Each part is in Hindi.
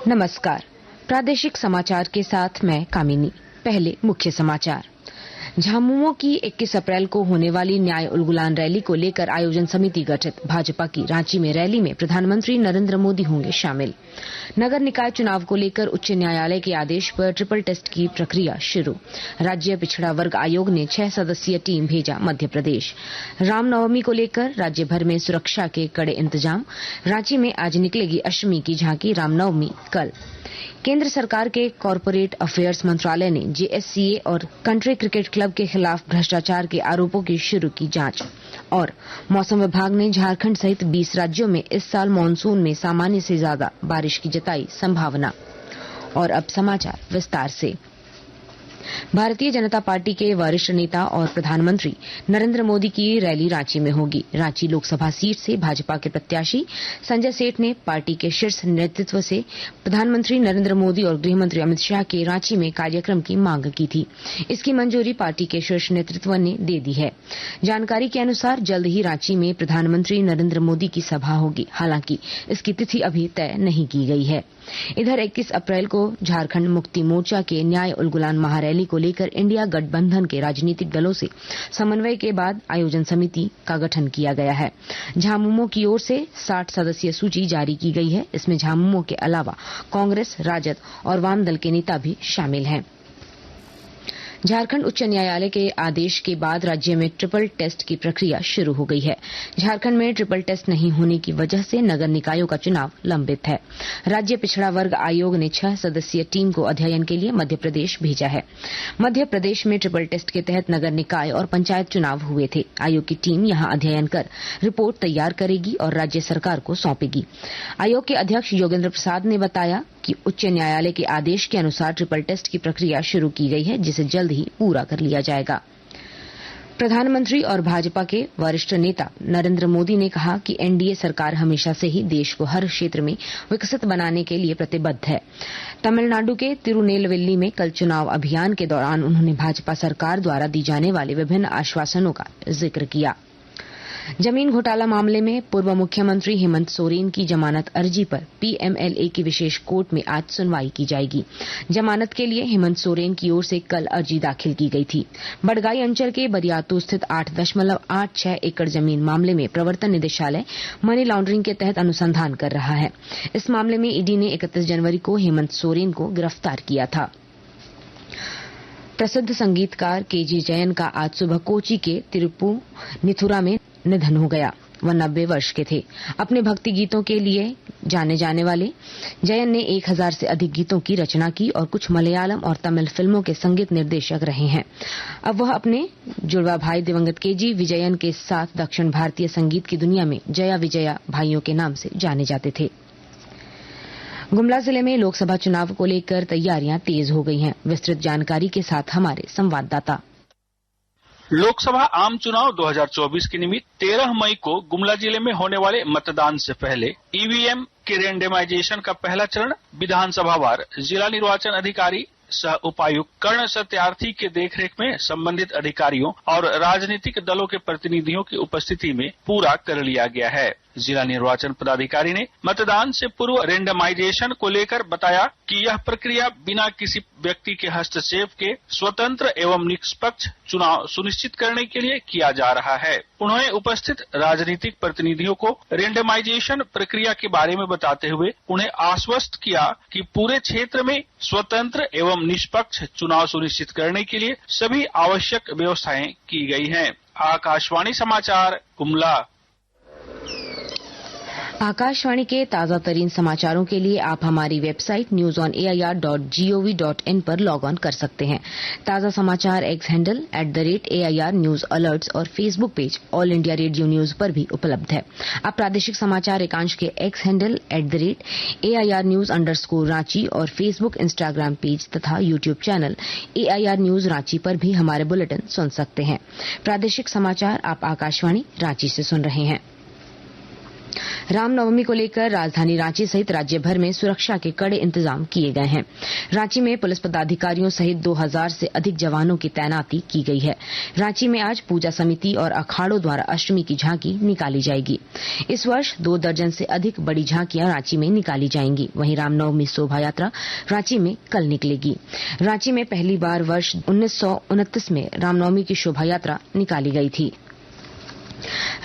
नमस्कार। प्रादेशिक समाचार के साथ मैं कामिनी। पहले मुख्य समाचार। झामुमो की 21 अप्रैल को होने वाली न्याय उलगुलान रैली को लेकर आयोजन समिति गठित। भाजपा की रांची में रैली में प्रधानमंत्री नरेंद्र मोदी होंगे शामिल। नगर निकाय चुनाव को लेकर उच्च न्यायालय के आदेश पर ट्रिपल टेस्ट की प्रक्रिया शुरू। राज्य पिछड़ा वर्ग आयोग ने 6 सदस्यीय टीम भेजा मध्य प्रदेश। रामनवमी को लेकर राज्य भर में सुरक्षा के कड़े इंतजाम। रांची में आज निकलेगी अष्टमी की झांकी, रामनवमी कल। केंद्र सरकार के कॉर्पोरेट अफेयर्स मंत्रालय ने जेएससीए और कंट्री क्रिकेट क्लब के खिलाफ भ्रष्टाचार के आरोपों की शुरू की जांच। और मौसम विभाग ने झारखंड सहित 20 राज्यों में इस साल मानसून में सामान्य से ज्यादा बारिश की जताई संभावना। और अब समाचार विस्तार से। भारतीय जनता पार्टी के वरिष्ठ नेता और प्रधानमंत्री नरेंद्र मोदी की रैली रांची में होगी। रांची लोकसभा सीट से भाजपा के प्रत्याशी संजय सेठ ने पार्टी के शीर्ष नेतृत्व से प्रधानमंत्री नरेंद्र मोदी और गृहमंत्री अमित शाह के रांची में कार्यक्रम की मांग की थी। इसकी मंजूरी पार्टी के शीर्ष नेतृत्व ने दे दी है। जानकारी के अनुसार जल्द ही रांची में प्रधानमंत्री नरेंद्र मोदी की सभा होगी। हालांकि इसकी तिथि अभी तय नहीं की गई है। इधर 21 अप्रैल को झारखंड मुक्ति मोर्चा के न्याय उलगुलान महारैली को लेकर इंडिया गठबंधन के राजनीतिक दलों से समन्वय के बाद आयोजन समिति का गठन किया गया है। झामुमो की ओर से 60 सदस्यीय सूची जारी की गई है। इसमें झामुमो के अलावा कांग्रेस, राजद और वाम दल के नेता भी शामिल हैं। झारखंड उच्च न्यायालय के आदेश के बाद राज्य में ट्रिपल टेस्ट की प्रक्रिया शुरू हो गई है। झारखंड में ट्रिपल टेस्ट नहीं होने की वजह से नगर निकायों का चुनाव लंबित है। राज्य पिछड़ा वर्ग आयोग ने 6 सदस्यीय टीम को अध्ययन के लिए मध्य प्रदेश भेजा है। मध्य प्रदेश में ट्रिपल टेस्ट के तहत नगर निकाय और पंचायत चुनाव हुए थे। आयोग की टीम यहां अध्ययन कर रिपोर्ट तैयार करेगी और राज्य सरकार को सौंपेगी। आयोग के अध्यक्ष योगेंद्र प्रसाद ने बताया कि उच्च न्यायालय के आदेश के अनुसार ट्रिपल टेस्ट की प्रक्रिया शुरू की गई है, जिसे जल्द ही पूरा कर लिया जाएगा। प्रधानमंत्री और भाजपा के वरिष्ठ नेता नरेंद्र मोदी ने कहा कि एनडीए सरकार हमेशा से ही देश को हर क्षेत्र में विकसित बनाने के लिए प्रतिबद्ध है। तमिलनाडु के तिरुनेलवेली में कल चुनाव अभियान के दौरान उन्होंने भाजपा सरकार द्वारा दी जाने वाले विभिन्न आश्वासनों का जिक्र किया। जमीन घोटाला मामले में पूर्व मुख्यमंत्री हेमंत सोरेन की जमानत अर्जी पर पीएमएलए की विशेष कोर्ट में आज सुनवाई की जाएगी। जमानत के लिए हेमंत सोरेन की ओर से कल अर्जी दाखिल की गई थी। बड़गाई अंचल के बरियातू स्थित 8.86 एकड़ जमीन मामले में प्रवर्तन निदेशालय मनी लॉन्ड्रिंग के तहत अनुसंधान कर रहा है। इस मामले में ईडी ने 31 जनवरी को हेमंत सोरेन को गिरफ्तार किया था। प्रसिद्ध संगीतकार केजी जयन का आज सुबह कोची के तिरुपुनिथुरा में निधन हो गया। वह 90 वर्ष के थे। अपने भक्ति गीतों के लिए जाने जाने वाले जयन ने 1000 से अधिक गीतों की रचना की और कुछ मलयालम और तमिल फिल्मों के संगीत निर्देशक रहे हैं। अब वह अपने जुड़वा भाई दिवंगत केजी विजयन के साथ दक्षिण भारतीय संगीत की दुनिया में जया विजया भाइयों के नाम से जाने जाते थे। गुमला जिले में लोकसभा चुनाव को लेकर तैयारियां तेज हो गई हैं। विस्तृत जानकारी के साथ हमारे संवाददाता। लोकसभा आम चुनाव 2024 के निमित्त 13 मई को गुमला जिले में होने वाले मतदान से पहले ईवीएम के रेंडमाइजेशन का पहला चरण विधानसभावार जिला निर्वाचन अधिकारी सह उपायुक्त कर्ण सत्यार्थी के देखरेख में संबंधित अधिकारियों और राजनीतिक दलों के प्रतिनिधियों की उपस्थिति में पूरा कर लिया गया है। जिला निर्वाचन पदाधिकारी ने मतदान से पूर्व रेंडमाइजेशन को लेकर बताया कि यह प्रक्रिया बिना किसी व्यक्ति के हस्तक्षेप के स्वतंत्र एवं निष्पक्ष चुनाव सुनिश्चित करने के लिए किया जा रहा है। उन्होंने उपस्थित राजनीतिक प्रतिनिधियों को रेंडमाइजेशन प्रक्रिया के बारे में बताते हुए उन्हें आश्वस्त किया कि पूरे क्षेत्र में स्वतंत्र एवं निष्पक्ष चुनाव सुनिश्चित करने के लिए सभी आवश्यक व्यवस्थाएं की गई हैं। आकाशवाणी समाचार गुमला। आकाशवाणी के ताजा तरीन समाचारों के लिए आप हमारी वेबसाइट newsonair.gov.in पर लॉग ऑन कर सकते हैं। ताजा समाचार X handle @AIR news alerts और Facebook page All India Radio news पर भी उपलब्ध है। आप प्रादेशिक समाचार एकांश के X handle @AIR news _Ranchi और फेसबुक, इंस्टाग्राम पेज तथा YouTube channel AIR news Ranchi पर भी हमारे बुलेटिन सुन सकते हैं। प्रादेशिक समाचार आप आकाशवाणी रांची से सुन रहे हैं। रामनवमी को लेकर राजधानी रांची सहित राज्य भर में सुरक्षा के कड़े इंतजाम किए गए हैं। रांची में पुलिस पदाधिकारियों सहित 2000 से अधिक जवानों की तैनाती की गई है। रांची में आज पूजा समिति और अखाड़ों द्वारा अष्टमी की झांकी निकाली जाएगी। इस वर्ष 2 दर्जन से अधिक बड़ी झांकियां रांची में निकाली जाएंगी। वहीं रामनवमी शोभा यात्रा रांची में कल निकलेगी। रांची में पहली बार वर्ष 1929 में रामनवमी की शोभा यात्रा निकाली गई थी।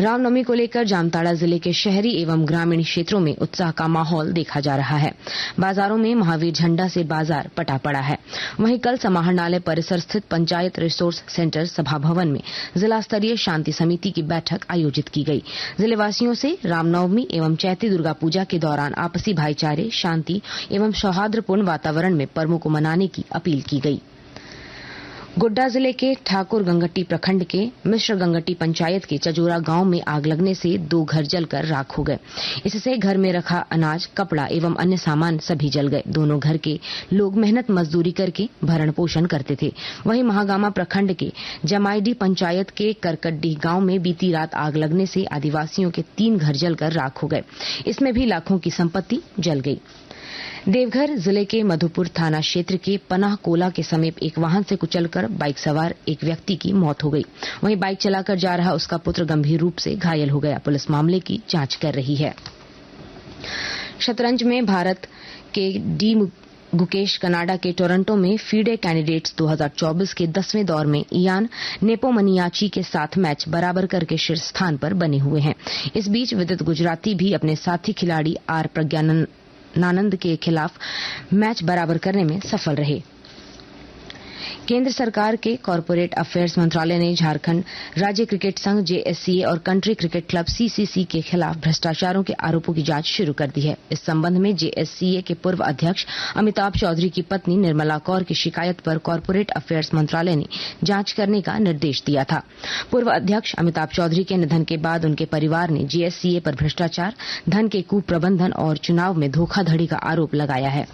रामनवमी को लेकर जामताड़ा जिले के शहरी एवं ग्रामीण क्षेत्रों में उत्साह का माहौल देखा जा रहा है। बाजारों में महावीर झंडा से बाजार पटा पड़ा है। वहीं कल समाहरणालय परिसर स्थित पंचायत रिसोर्स सेंटर सभा भवन में जिला स्तरीय शांति समिति की बैठक आयोजित की गई। जिलेवासियों से रामनवमी एवं चैती दुर्गा पूजा के दौरान आपसी भाईचारे, शांति एवं सौहार्दपूर्ण वातावरण में पर्वों को मनाने की अपील की गई। गोड्डा जिले के ठाकुर गंगट्टी प्रखंड के मिश्र गंगट्टी पंचायत के चजोरा गांव में आग लगने से 2 घर जलकर राख हो गए। इससे घर में रखा अनाज, कपड़ा एवं अन्य सामान सभी जल गए। दोनों घर के लोग मेहनत मजदूरी करके भरण पोषण करते थे। वहीं महागामा प्रखंड के जमाईडी पंचायत के करकटडीह गांव में बीती रात आग लगने से आदिवासियों के 3 घर जलकर राख हो गए। इसमें भी लाखों की संपत्ति जल गई। देवघर जिले के मधुपुर थाना क्षेत्र के पनाह कोला के समीप एक वाहन से कुचलकर बाइक सवार एक व्यक्ति की मौत हो गई। वहीं बाइक चलाकर जा रहा उसका पुत्र गंभीर रूप से घायल हो गया। पुलिस मामले की जांच कर रही है। शतरंज में भारत के डी गुकेश कनाडा के टोरंटो में फीडे कैंडिडेट्स 2024 के 10वें दौर में इयान नेपोमनियाची के साथ मैच बराबर करके शीर्ष स्थान पर बने हुए हैं। इस बीच विदित गुजराती भी अपने साथी खिलाड़ी आर प्रज्ञानंद के खिलाफ मैच बराबर करने में सफल रहे। केंद्र सरकार के कॉर्पोरेट अफेयर्स मंत्रालय ने झारखंड राज्य क्रिकेट संघ जेएससीए और कंट्री क्रिकेट क्लब सीसीसी के खिलाफ भ्रष्टाचारों के आरोपों की जांच शुरू कर दी है। इस संबंध में जेएससीए के पूर्व अध्यक्ष अमिताभ चौधरी की पत्नी निर्मला कौर की शिकायत पर कॉर्पोरेट अफेयर्स मंत्रालय ने जांच करने का निर्देश दिया था। पूर्व अध्यक्ष अमिताभ चौधरी के निधन के बाद उनके परिवार ने जेएससीए पर भ्रष्टाचार, धन के कुप्रबंधन और चुनाव में धोखाधड़ी का आरोप लगाया है।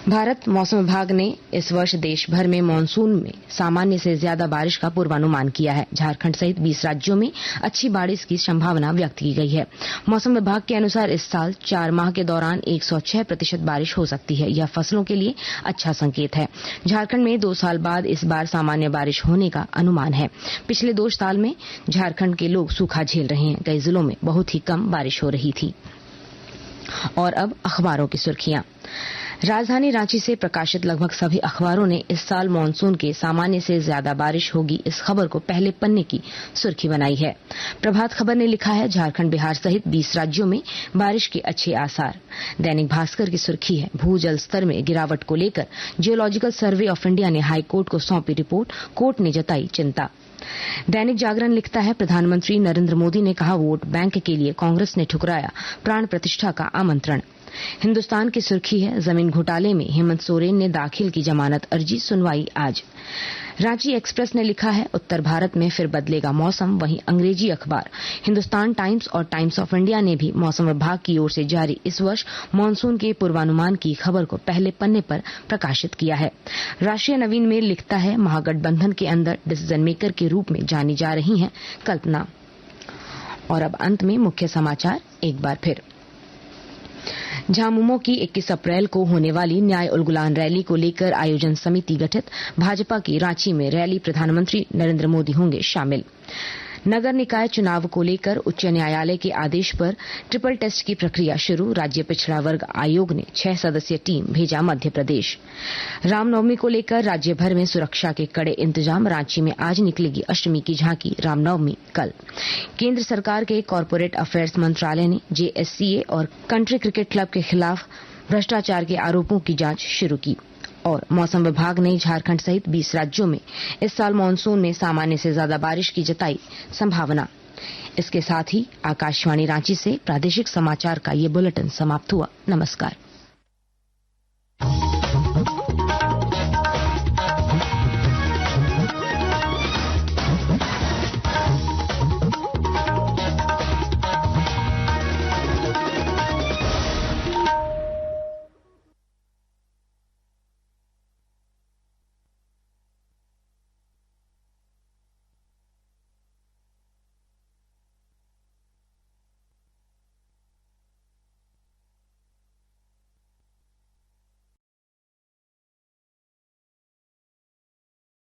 भारत मौसम विभाग ने इस वर्ष देश भर में मानसून में सामान्य से ज्यादा बारिश का पूर्वानुमान किया है। झारखंड सहित 20 राज्यों में अच्छी बारिश की संभावना व्यक्त की गई है। मौसम विभाग के अनुसार इस साल 4 माह के दौरान 106% बारिश हो सकती है। यह फसलों के लिए अच्छा संकेत है। झारखंड में 2 साल बाद इस बार सामान्य बारिश होने का अनुमान है। पिछले 2 साल में झारखंड के लोग सूखा झेल रहे हैं। कई जिलों में बहुत ही कम बारिश हो रही थी। और अब अखबारों की सुर्खियां। राजधानी रांची से प्रकाशित लगभग सभी अखबारों ने इस साल मानसून के सामान्य से ज्यादा बारिश होगी इस खबर को पहले पन्ने की सुर्खी बनाई है। प्रभात खबर ने लिखा है झारखंड, बिहार सहित 20 राज्यों में बारिश के अच्छे आसार। दैनिक भास्कर की सुर्खी है भूजल स्तर में गिरावट को लेकर जियोलॉजिकल सर्वे ऑफ इंडिया ने हाईकोर्ट को सौंपी रिपोर्ट, कोर्ट ने जताई चिंता। दैनिक जागरण लिखता है प्रधानमंत्री नरेंद्र मोदी ने कहा वोट बैंक के लिए कांग्रेस ने ठुकराया प्राण प्रतिष्ठा का आमंत्रण। हिंदुस्तान की सुर्खी है जमीन घोटाले में हेमंत सोरेन ने दाखिल की जमानत अर्जी, सुनवाई आज। रांची एक्सप्रेस ने लिखा है उत्तर भारत में फिर बदलेगा मौसम। वहीं अंग्रेजी अखबार हिंदुस्तान टाइम्स और टाइम्स ऑफ इंडिया ने भी मौसम विभाग की ओर से जारी इस वर्ष मानसून के पूर्वानुमान की खबर को पहले पन्ने पर प्रकाशित किया है। राष्ट्रीय नवीन में लिखता है महागठबंधन के अंदर डिसीजन मेकर के रूप में जानी जा रही हैं कल्पना। और अब अंत में मुख्य समाचार एक बार फिर। झामुमो की 21 अप्रैल को होने वाली न्याय उलगुलान रैली को लेकर आयोजन समिति गठित। भाजपा की रांची में रैली, प्रधानमंत्री नरेंद्र मोदी होंगे शामिल। नगर निकाय चुनाव को लेकर उच्च न्यायालय के आदेश पर ट्रिपल टेस्ट की प्रक्रिया शुरू। राज्य पिछड़ा वर्ग आयोग ने 6 सदस्यीय टीम भेजा मध्य प्रदेश। रामनवमी को लेकर राज्य भर में सुरक्षा के कड़े इंतजाम। रांची में आज निकलेगी अष्टमी की झांकी, रामनवमी कल। केंद्र सरकार के कॉर्पोरेट अफेयर्स मंत्रालय ने जेएससीए और कंट्री क्रिकेट क्लब के खिलाफ भ्रष्टाचार के आरोपों की जांच शुरू की। और मौसम विभाग ने झारखंड सहित 20 राज्यों में इस साल मानसून में सामान्य से ज्यादा बारिश की जताई संभावना। इसके साथ ही आकाशवाणी रांची से प्रादेशिक समाचार का ये बुलेटिन समाप्त हुआ। नमस्कार।